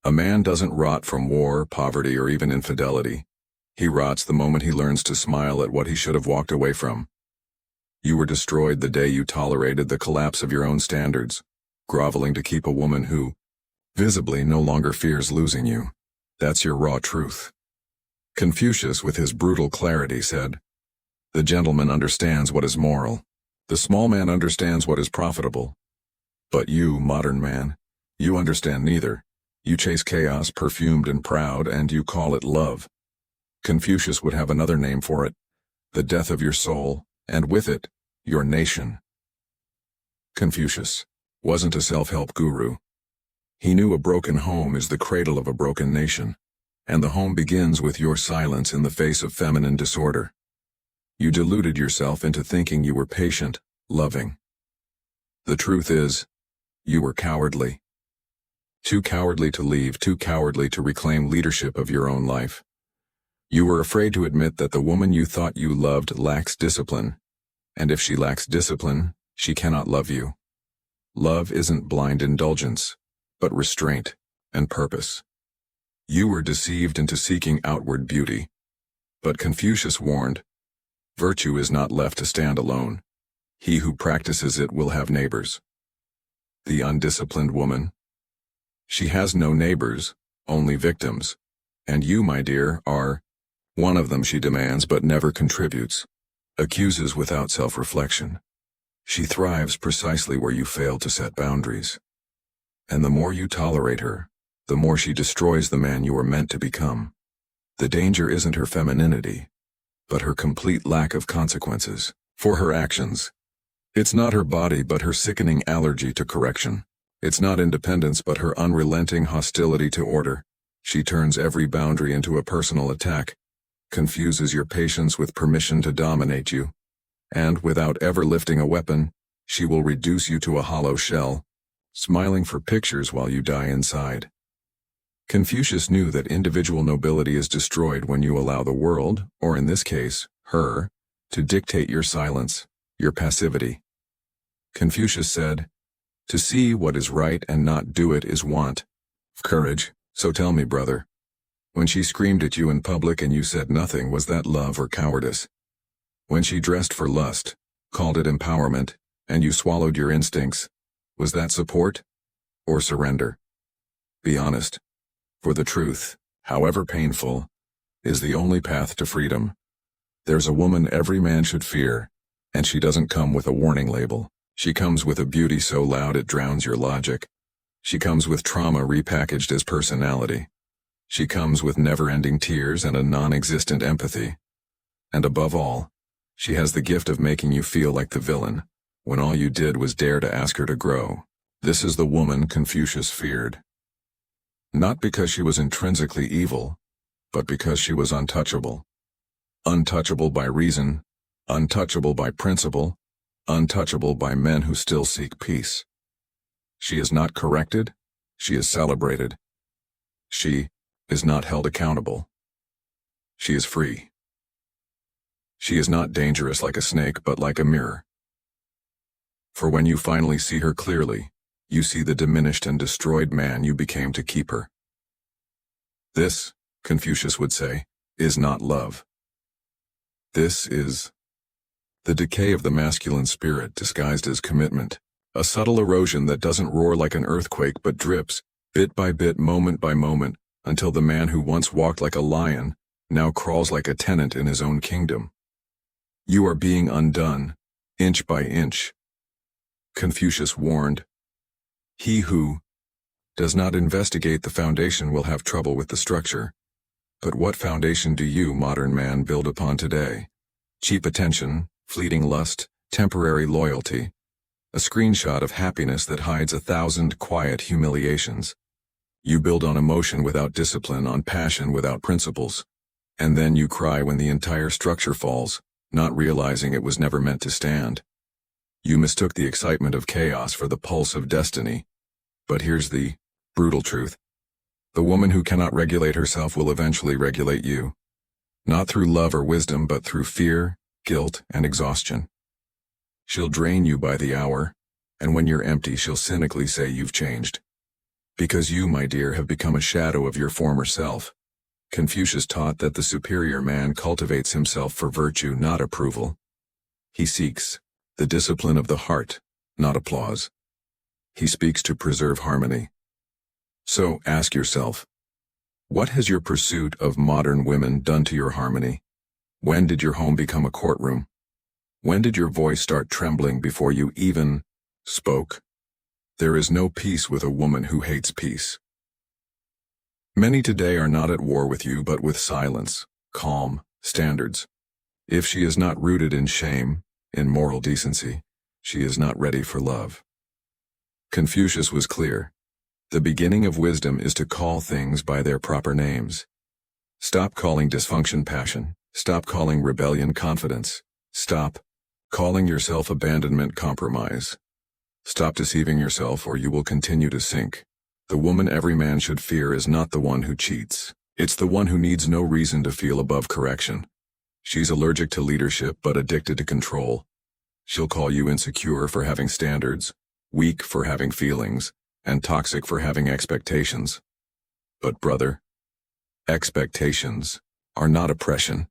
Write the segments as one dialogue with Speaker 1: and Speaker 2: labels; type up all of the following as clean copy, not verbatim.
Speaker 1: A man doesn't rot from war, poverty, or even infidelity. He rots the moment he learns to smile at what he should have walked away from. You were destroyed the day you tolerated the collapse of your own standards, groveling to keep a woman who, visibly, no longer fears losing you. That's your raw truth. Confucius, with his brutal clarity, said, "The gentleman understands what is moral. The small man understands what is profitable. But you, modern man, you understand neither. You chase chaos perfumed and proud, and you call it love." Confucius would have another name for it, the death of your soul, and with it, your nation. Confucius wasn't a self-help guru. He knew a broken home is the cradle of a broken nation, and the home begins with your silence in the face of feminine disorder. You deluded yourself into thinking you were patient, loving. The truth is, you were cowardly. Too cowardly to leave, too cowardly to reclaim leadership of your own life. You were afraid to admit that the woman you thought you loved lacks discipline, and if she lacks discipline, she cannot love you. Love isn't blind indulgence, but restraint and purpose. You were deceived into seeking outward beauty. But Confucius warned, virtue is not left to stand alone. He who practices it will have neighbors. The undisciplined woman, she has no neighbors, only victims. And you, my dear, are one of them. She demands but never contributes, accuses without self-reflection. She thrives precisely where you fail to set boundaries. And the more you tolerate her, the more she destroys the man you are meant to become. The danger isn't her femininity, but her complete lack of consequences for her actions. It's not her body but her sickening allergy to correction. It's not independence but her unrelenting hostility to order. She turns every boundary into a personal attack, confuses your patience with permission to dominate you, and without ever lifting a weapon, she will reduce you to a hollow shell, smiling for pictures while you die inside. Confucius knew that individual nobility is destroyed when you allow the world, or in this case, her, to dictate your silence, your passivity. Confucius said, "To see what is right and not do it is want of courage. So tell me, brother, when she screamed at you in public and you said nothing, was that love or cowardice? When she dressed for lust, called it empowerment, and you swallowed your instincts, was that support or surrender? Be honest, for the truth, however painful, is the only path to freedom. There's a woman every man should fear, and she doesn't come with a warning label. She comes with a beauty so loud it drowns your logic. She comes with trauma repackaged as personality. She comes with never-ending tears and a non-existent empathy. And above all, she has the gift of making you feel like the villain, when all you did was dare to ask her to grow. This is the woman Confucius feared. Not because she was intrinsically evil, but because she was untouchable. Untouchable by reason, untouchable by principle, untouchable by men who still seek peace. She is not corrected, she is celebrated. She is not held accountable. She is free. She is not dangerous like a snake, but like a mirror. For when you finally see her clearly, you see the diminished and destroyed man you became to keep her. This, Confucius would say, is not love. This is the decay of the masculine spirit disguised as commitment, a subtle erosion that doesn't roar like an earthquake but drips, bit by bit, moment by moment, until the man who once walked like a lion now crawls like a tenant in his own kingdom. You are being undone, inch by inch. Confucius warned, he who does not investigate the foundation will have trouble with the structure. But what foundation do you, modern man, build upon today? Cheap attention, fleeting lust, temporary loyalty, a screenshot of happiness that hides 1,000 quiet humiliations. You build on emotion without discipline, on passion without principles. And then you cry when the entire structure falls, not realizing it was never meant to stand. You mistook the excitement of chaos for the pulse of destiny. But here's the brutal truth. The woman who cannot regulate herself will eventually regulate you. Not through love or wisdom, but through fear, guilt, and exhaustion. She'll drain you by the hour, and when you're empty, she'll cynically say you've changed. Because you, my dear, have become a shadow of your former self. Confucius taught that the superior man cultivates himself for virtue, not approval. He seeks the discipline of the heart, not applause. He speaks to preserve harmony. So, ask yourself, what has your pursuit of modern women done to your harmony? When did your home become a courtroom? When did your voice start trembling before you even spoke? There is no peace with a woman who hates peace. Many today are not at war with you but with silence, calm, standards. If she is not rooted in shame, in moral decency, she is not ready for love. Confucius was clear. The beginning of wisdom is to call things by their proper names. Stop calling dysfunction passion. Stop calling rebellion confidence. Stop calling yourself abandonment compromise. Stop deceiving yourself or you will continue to sink. The woman every man should fear is not the one who cheats. It's the one who needs no reason to feel above correction. She's allergic to leadership but addicted to control. She'll call you insecure for having standards, weak for having feelings, and toxic for having expectations. But brother, expectations are not oppression.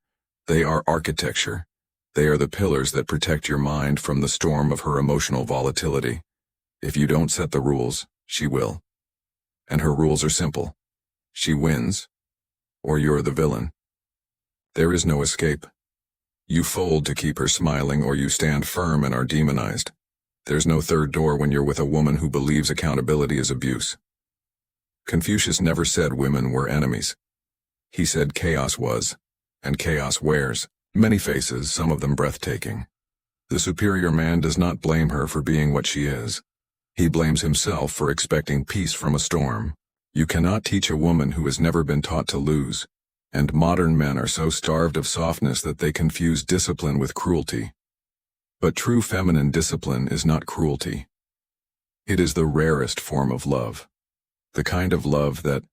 Speaker 1: They are architecture. They are the pillars that protect your mind from the storm of her emotional volatility. If you don't set the rules, she will. And her rules are simple. She wins, or you're the villain. There is no escape. You fold to keep her smiling or you stand firm and are demonized. There's no third door when you're with a woman who believes accountability is abuse. Confucius never said women were enemies. He said chaos was, and chaos wears many faces, some of them breathtaking. The superior man does not blame her for being what she is. He blames himself for expecting peace from a storm. You cannot teach a woman who has never been taught to lose. And modern men are so starved of softness that they confuse discipline with cruelty. But true feminine discipline is not cruelty. It is the rarest form of love. The kind of love that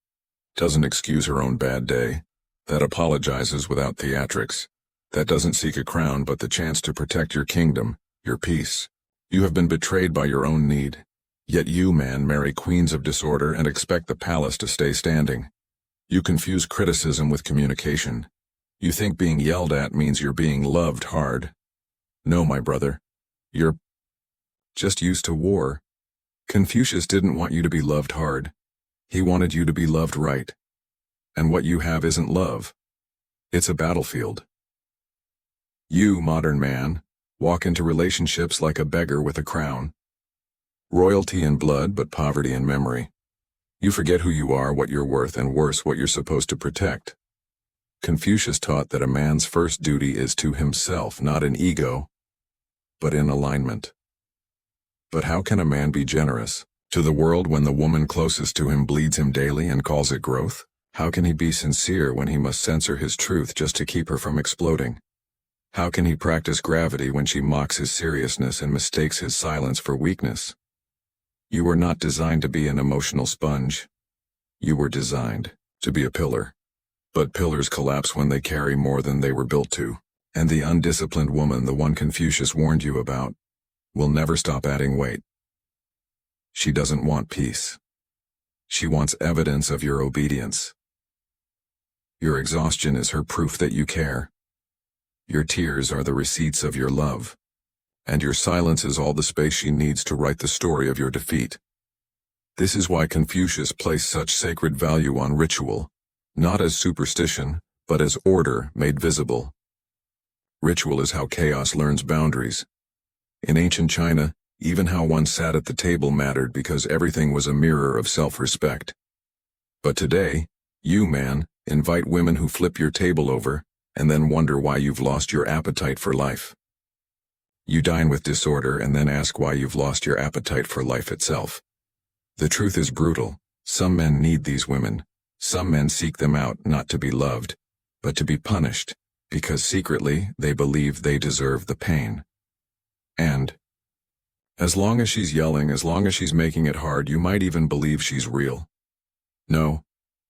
Speaker 1: doesn't excuse her own bad day, that apologizes without theatrics, that doesn't seek a crown but the chance to protect your kingdom, your peace. You have been betrayed by your own need. Yet you, man, marry queens of disorder and expect the palace to stay standing. You confuse criticism with communication. You think being yelled at means you're being loved hard. No, my brother. You're just used to war. Confucius didn't want you to be loved hard. He wanted you to be loved right. And what you have isn't love. It's a battlefield. You, modern man, walk into relationships like a beggar with a crown. Royalty in blood, but poverty in memory. You forget who you are, what you're worth, and worse, what you're supposed to protect. Confucius taught that a man's first duty is to himself, not in ego, but in alignment. But how can a man be generous to the world when the woman closest to him bleeds him daily and calls it growth? How can he be sincere when he must censor his truth just to keep her from exploding? How can he practice gravity when she mocks his seriousness and mistakes his silence for weakness? You were not designed to be an emotional sponge. You were designed to be a pillar. But pillars collapse when they carry more than they were built to. And the undisciplined woman, the one Confucius warned you about, will never stop adding weight. She doesn't want peace. She wants evidence of your obedience. Your exhaustion is her proof that you care. Your tears are the receipts of your love. And your silence is all the space she needs to write the story of your defeat. This is why Confucius placed such sacred value on ritual, not as superstition, but as order made visible. Ritual is how chaos learns boundaries. In ancient China, even how one sat at the table mattered because everything was a mirror of self-respect. But today, you, man, invite women who flip your table over, and then wonder why you've lost your appetite for life. You dine with disorder and then ask why you've lost your appetite for life itself. The truth is brutal. Some men need these women. Some men seek them out not to be loved, but to be punished, because secretly they believe they deserve the pain. And as long as she's yelling, as long as she's making it hard, you might even believe she's real. No,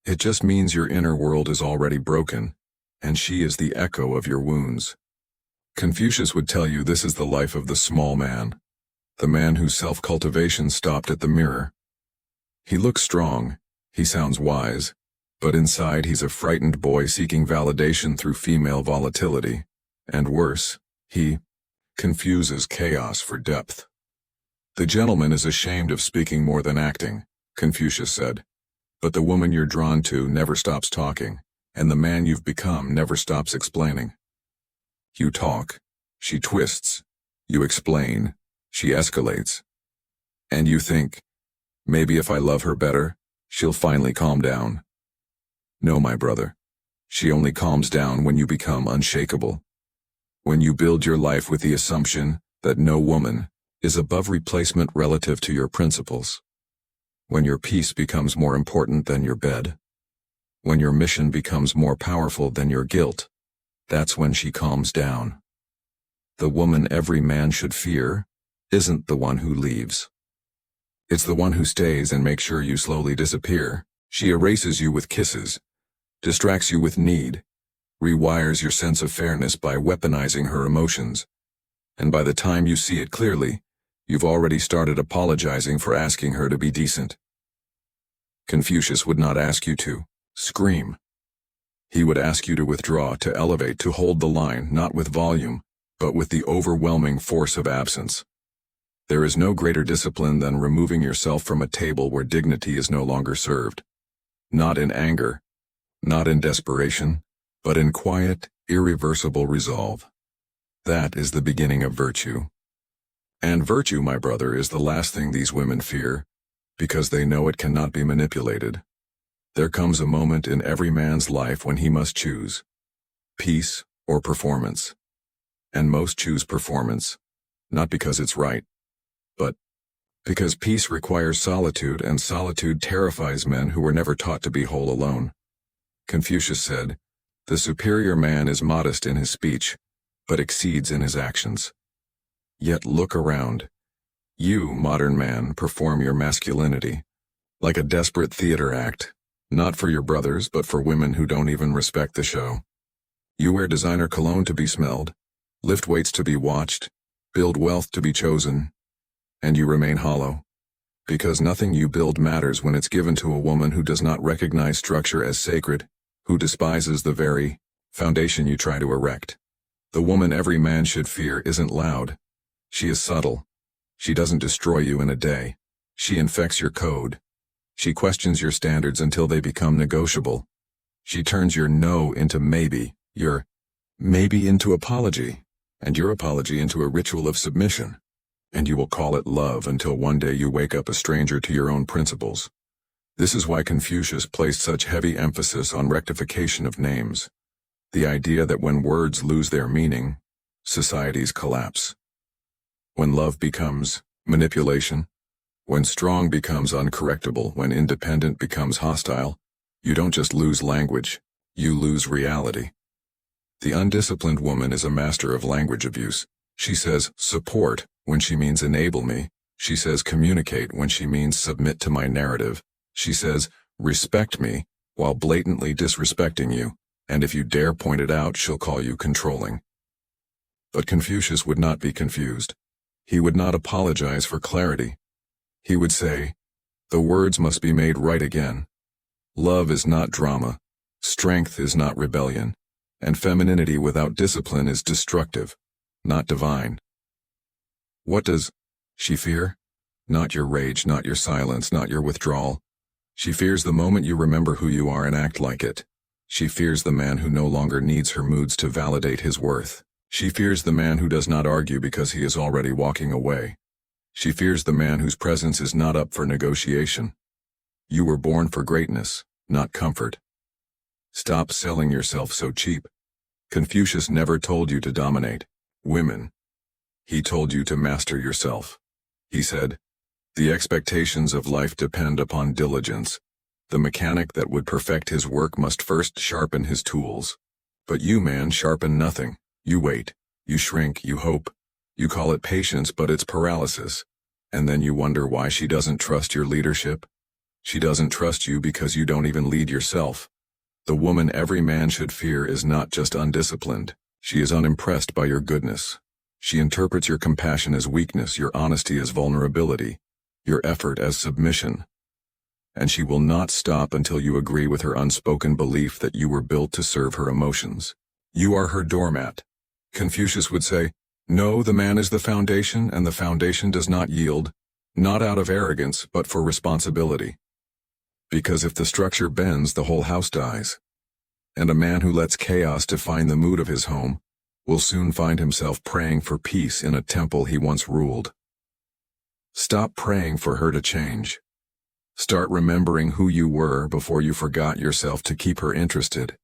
Speaker 1: it just means your inner world is already broken, and she is the echo of your wounds. Confucius would tell you this is the life of the small man, the man whose self-cultivation stopped at the mirror. He looks strong, he sounds wise, but inside he's a frightened boy seeking validation through female volatility. And worse, he confuses chaos for depth. The gentleman is ashamed of speaking more than acting, Confucius said. But the woman you're drawn to never stops talking, and the man you've become never stops explaining. You talk, she twists. You explain, she escalates. And you think, maybe if I love her better, she'll finally calm down. No, my brother. She only calms down when you become unshakable. When you build your life with the assumption that no woman is above replacement relative to your principles. When your peace becomes more important than your bed. When your mission becomes more powerful than your guilt. That's when she calms down. The woman every man should fear isn't the one who leaves. It's the one who stays and makes sure you slowly disappear. She erases you with kisses, distracts you with need, rewires your sense of fairness by weaponizing her emotions. And by the time you see it clearly, you've already started apologizing for asking her to be decent. Confucius would not ask you to scream. He would ask you to withdraw, to elevate, to hold the line, not with volume, but with the overwhelming force of absence. There is no greater discipline than removing yourself from a table where dignity is no longer served. Not in anger, not in desperation, but in quiet, irreversible resolve. That is the beginning of virtue. And virtue, my brother, is the last thing these women fear, because they know it cannot be manipulated. There comes a moment in every man's life when he must choose peace or performance. And most choose performance, not because it's right, but because peace requires solitude, and solitude terrifies men who were never taught to be whole alone. Confucius said, "The superior man is modest in his speech, but exceeds in his actions." Yet look around. You, modern man, perform your masculinity like a desperate theater act, not for your brothers but for women who don't even respect the show. You wear designer cologne to be smelled, lift weights to be watched, build wealth to be chosen, and you remain hollow. Because nothing you build matters when it's given to a woman who does not recognize structure as sacred, who despises the very foundation you try to erect. The woman every man should fear isn't loud. She is subtle. She doesn't destroy you in a day. She infects your code. She questions your standards until they become negotiable. She turns your no into maybe, your maybe into apology, and your apology into a ritual of submission. And you will call it love until one day you wake up a stranger to your own principles. This is why Confucius placed such heavy emphasis on rectification of names. The idea that when words lose their meaning, societies collapse. When love becomes manipulation, when strong becomes uncorrectable, when independent becomes hostile, you don't just lose language, you lose reality. The undisciplined woman is a master of language abuse. She says support when she means enable me. She says communicate when she means submit to my narrative. She says respect me while blatantly disrespecting you, and if you dare point it out, she'll call you controlling. But Confucius would not be confused. He would not apologize for clarity. He would say, the words must be made right again. Love is not drama. Strength is not rebellion. And femininity without discipline is destructive, not divine. What does she fear? Not your rage, not your silence, not your withdrawal. She fears the moment you remember who you are and act like it. She fears the man who no longer needs her moods to validate his worth. She fears the man who does not argue because he is already walking away. She fears the man whose presence is not up for negotiation. You were born for greatness, not comfort. Stop selling yourself so cheap. Confucius never told you to dominate women. He told you to master yourself. He said, the expectations of life depend upon diligence. The mechanic that would perfect his work must first sharpen his tools. But you, man, sharpen nothing. You wait, you shrink, you hope. You call it patience, but it's paralysis. And then you wonder why she doesn't trust your leadership. She doesn't trust you because you don't even lead yourself. The woman every man should fear is not just undisciplined. She is unimpressed by your goodness. She interprets your compassion as weakness, your honesty as vulnerability, your effort as submission. and she will not stop until you agree with her unspoken belief that you were built to serve her emotions. You are her doormat. Confucius would say, "No, the man is the foundation, and the foundation does not yield, not out of arrogance, but for responsibility. Because if the structure bends, the whole house dies. And a man who lets chaos define the mood of his home will soon find himself praying for peace in a temple he once ruled." Stop praying for her to change. Start remembering who you were before you forgot yourself to keep her interested.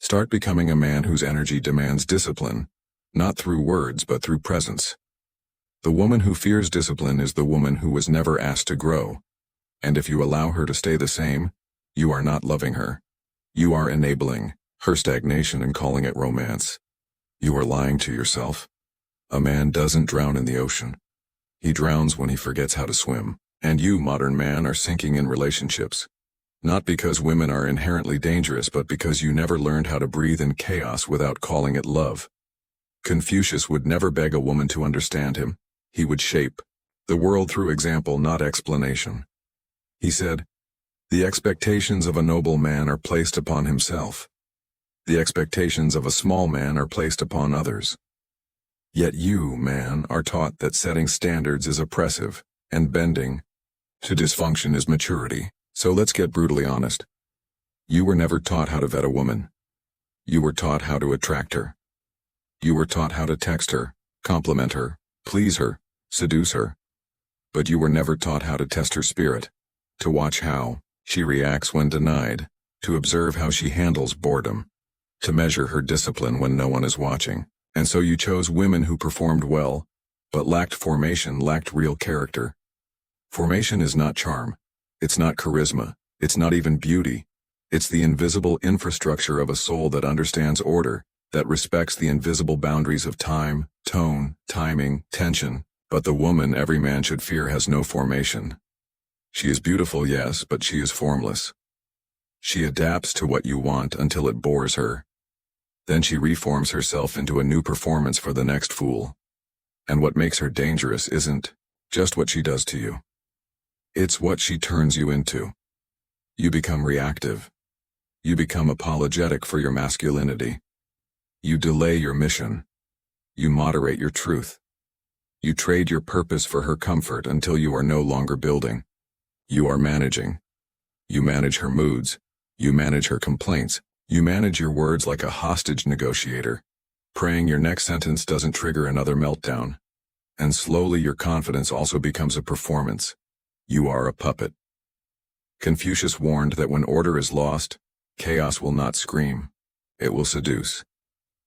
Speaker 1: Start becoming a man whose energy demands discipline, not through words but through presence. The woman who fears discipline is the woman who was never asked to grow, and if you allow her to stay the same, you are not loving her. You are enabling her stagnation and calling it romance. You are lying to yourself. A man doesn't drown in the ocean. He drowns when he forgets how to swim. And you, modern man, are sinking in relationships. Not because women are inherently dangerous, but because you never learned how to breathe in chaos without calling it love. Confucius would never beg a woman to understand him. He would shape the world through example, not explanation. He said, "The expectations of a noble man are placed upon himself. The expectations of a small man are placed upon others. Yet you, man, are taught that setting standards is oppressive, and bending to dysfunction is maturity. So let's get brutally honest. You were never taught how to vet a woman. You were taught how to attract her. You were taught how to text her, compliment her, please her, seduce her. But you were never taught how to test her spirit, to watch how she reacts when denied, to observe how she handles boredom, to measure her discipline when no one is watching. And so you chose women who performed well, but lacked formation, lacked real character. Formation is not charm. It's not charisma. It's not even beauty. It's the invisible infrastructure of a soul that understands order, that respects the invisible boundaries of time, tone, timing, tension. But the woman every man should fear has no formation. She is beautiful, yes, but she is formless. She adapts to what you want until it bores her. Then she reforms herself into a new performance for the next fool. And what makes her dangerous isn't just what she does to you. It's what she turns you into. You become reactive. You become apologetic for your masculinity. You delay your mission. You moderate your truth. You trade your purpose for her comfort until you are no longer building. You are managing. You manage her moods. You manage her complaints. You manage your words like a hostage negotiator, praying your next sentence doesn't trigger another meltdown. And slowly your confidence also becomes a performance. You are a puppet. Confucius warned that when order is lost, chaos will not scream. It will seduce.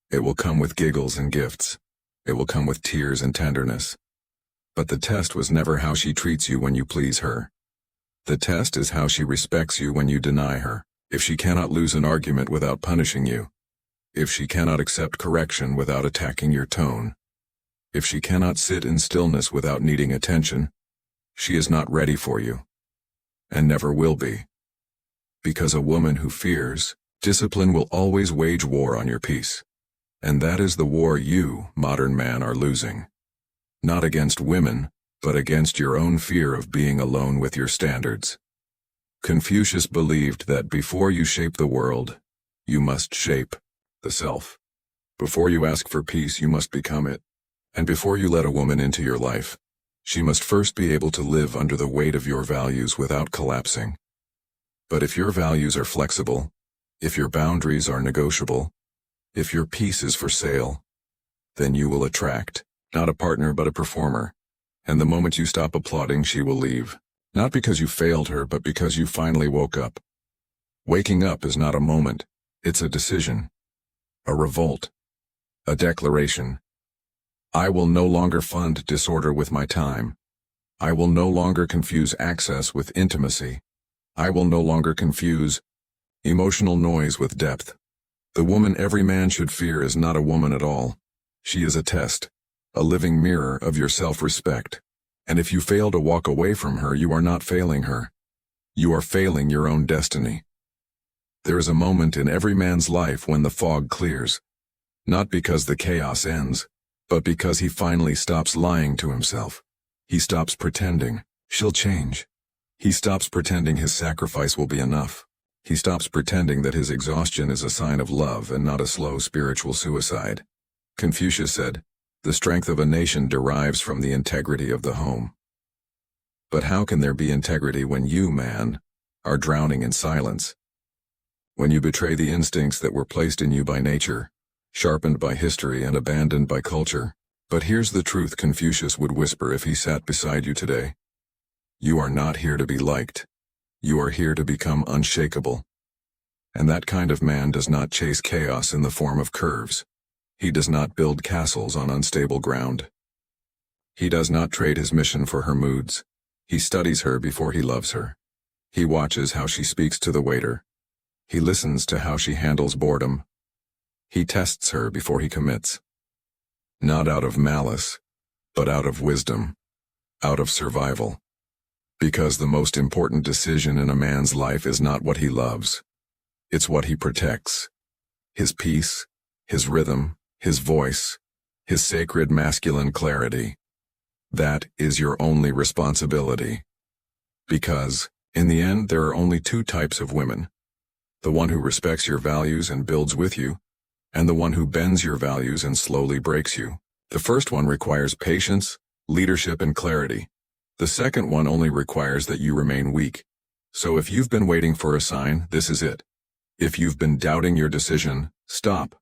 Speaker 1: It will come with giggles and gifts. It will come with tears and tenderness. But the test was never how she treats you when you please her. The test is how she respects you when you deny her. If she cannot lose an argument without punishing you. If she cannot accept correction without attacking your tone. If she cannot sit in stillness without needing attention, she is not ready for you. And never will be. Because a woman who fears discipline will always wage war on your peace. And that is the war you, modern man, are losing. Not against women, but against your own fear of being alone with your standards. Confucius believed that before you shape the world, you must shape the self. Before you ask for peace, you must become it. And before you let a woman into your life, she must first be able to live under the weight of your values without collapsing. But if your values are flexible, if your boundaries are negotiable, if your peace is for sale, then you will attract, not a partner but a performer. And the moment you stop applauding, she will leave. Not because you failed her, but because you finally woke up. Waking up is not a moment, it's a decision. A revolt. A declaration. I will no longer fund disorder with my time. I will no longer confuse access with intimacy. I will no longer confuse emotional noise with depth. The woman every man should fear is not a woman at all. She is a test, a living mirror of your self-respect. And if you fail to walk away from her, you are not failing her. You are failing your own destiny. There is a moment in every man's life when the fog clears. Not because the chaos ends, but because he finally stops lying to himself. He stops pretending. She'll change. He stops pretending his sacrifice will be enough. He stops pretending that his exhaustion is a sign of love and not a slow spiritual suicide. Confucius said, "The strength of a nation derives from the integrity of the home." But how can there be integrity when you, man, are drowning in silence? When you betray the instincts that were placed in you by nature, sharpened by history and abandoned by culture. But here's the truth Confucius would whisper if he sat beside you today. You are not here to be liked. You are here to become unshakable. And that kind of man does not chase chaos in the form of curves. He does not build castles on unstable ground. He does not trade his mission for her moods. He studies her before he loves her. He watches how she speaks to the waiter. He listens to how she handles boredom. He tests her before he commits. Not out of malice, but out of wisdom, out of survival. Because the most important decision in a man's life is not what he loves. It's what he protects. His peace, his rhythm, his voice, his sacred masculine clarity. That is your only responsibility. Because, in the end, there are only two types of women. The one who respects your values and builds with you, and the one who bends your values and slowly breaks you. The first one requires patience, leadership, and clarity. The second one only requires that you remain weak. So if you've been waiting for a sign, this is it. If you've been doubting your decision, stop.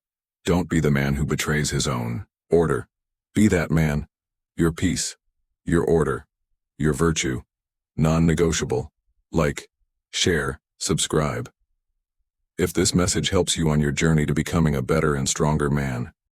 Speaker 1: Don't be the man who betrays his own order. Be that man. Your peace, your order, your virtue, non-negotiable. Like, share, subscribe. If this message helps you on your journey to becoming a better and stronger man,